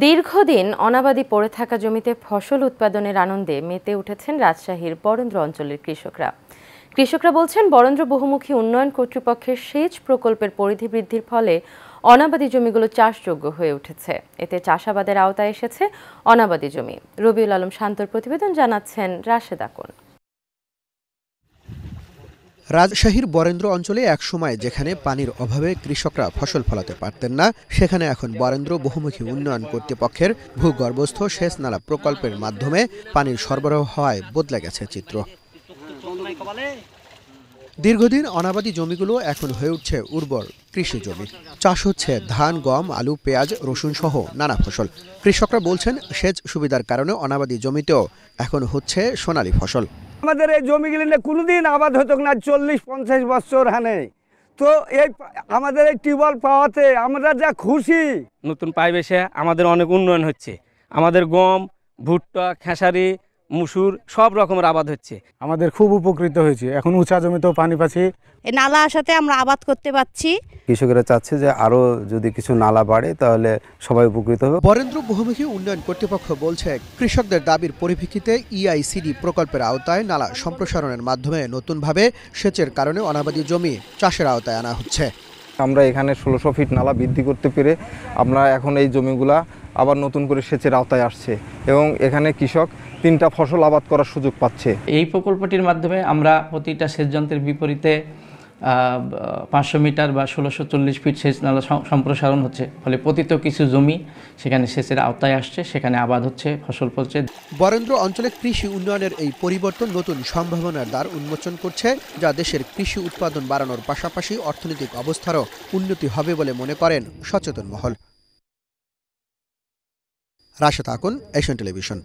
দীর্ঘদিন অনাবাদি পড়ে থাকা জমিতে ফসল উৎপাদনের আনন্দে মেতে উঠেছেন রাজশাহীর বরেন্দ্র অঞ্চলের কৃষকরা বলছেন বরেন্দ্র বহুমুখী উন্নয়ন কর্তৃপক্ষের সেচ প্রকল্পের পরিধি বৃদ্ধির ফলে অনাবাদি জমিগুলো চাষযোগ্য হয়ে উঠেছে। এতে চাষাবাদের আওতায় এসেছে অনাবাদি জমি। রবিউল আলম শান্তর প্রতিবেদন, জানাচ্ছেন রাশেদ আকন। রাজশাহীর বরেন্দ্র অঞ্চলে একসময় যেখানে পানির অভাবে কৃষকরা ফসল ফলাতে পারতেন না, সেখানে এখন বরেন্দ্র বহুমুখী উন্নয়ন কর্তৃপক্ষের ভূগর্ভস্থ সেচ নালা প্রকল্পের মাধ্যমে পানির সরবরাহ হওয়ায় বদলে গেছে চিত্র। দীর্ঘদিন অনাবাদি জমিগুলো এখন হয়ে উঠছে উর্বর কৃষি জমি। চাষ হচ্ছে ধান, গম, আলু, পেঁয়াজ, রসুন সহ নানা ফসল। কৃষকরা বলছেন সেচ সুবিধার কারণে অনাবাদি জমিতেও এখন হচ্ছে সোনালী ফসল। আমাদের এই জমিগুলি কোনোদিন আবাদ হতো না, 40-50 বছর হানে। তো এই আমাদের এই টিউবওয়েল পাওয়াতে আমরা যা খুশি। নতুন পাইপ এসে আমাদের অনেক উন্নয়ন হচ্ছে। আমাদের গম, ভুট্টা, খেসারি, মুসুর সব রকমের আবাদ হচ্ছে। আমাদের খুব উপকৃত হয়েছে। এখন উঁচা জমিতেও পানি পাচ্ছি। এই নালা আসাতে আমরা আবাদ করতে পারছি। কৃষকেরা চাচ্ছে যে আরো যদি কিছু নালা বাড়ে তাহলে সবাই উপকৃত হবে। বরেন্দ্র বহুমুখী উন্নয়ন কর্তৃপক্ষ বলছে, কৃষকদের দাবির পরিপ্রেক্ষিতে EICD প্রকল্পের আওতায় নালা সম্প্রসারণের মাধ্যমে নতুনভাবে সেচের কারণে অনাবাদি জমি চাষের আওতায় আনা হচ্ছে। আমরা এখানে 1600 ফিট নালা বৃদ্ধি করতে পেরে আমরা এখন এই জমিগুলা আবার নতুন করে সেচের আওতায় আসছে এবং এখানে কৃষক 3টা ফসল আবাদ করার সুযোগ পাচ্ছে। এই প্রকল্পটির মাধ্যমে আমরা প্রতিটা সেচ যন্ত্রের বিপরীতে 500 মিটার বা 1640 ফিট সেচ নালা সম্প্রসারণ হচ্ছে। ফলে পতিত কিছু জমি সেখানে সেচের আওতায় আসছে, সেখানে আবাদ হচ্ছে, ফসল ফলছে। বরেন্দ্র অঞ্চলে কৃষি উন্নয়নের এই পরিবর্তন নতুন সম্ভাবনার দ্বার উন্মোচন করছে, যা দেশের কৃষি উৎপাদন বাড়ানোর পাশাপাশি অর্থনৈতিক অবস্থারও উন্নতি হবে বলে মনে করেন সচেতন মহল। Rashed Akon, Asian television.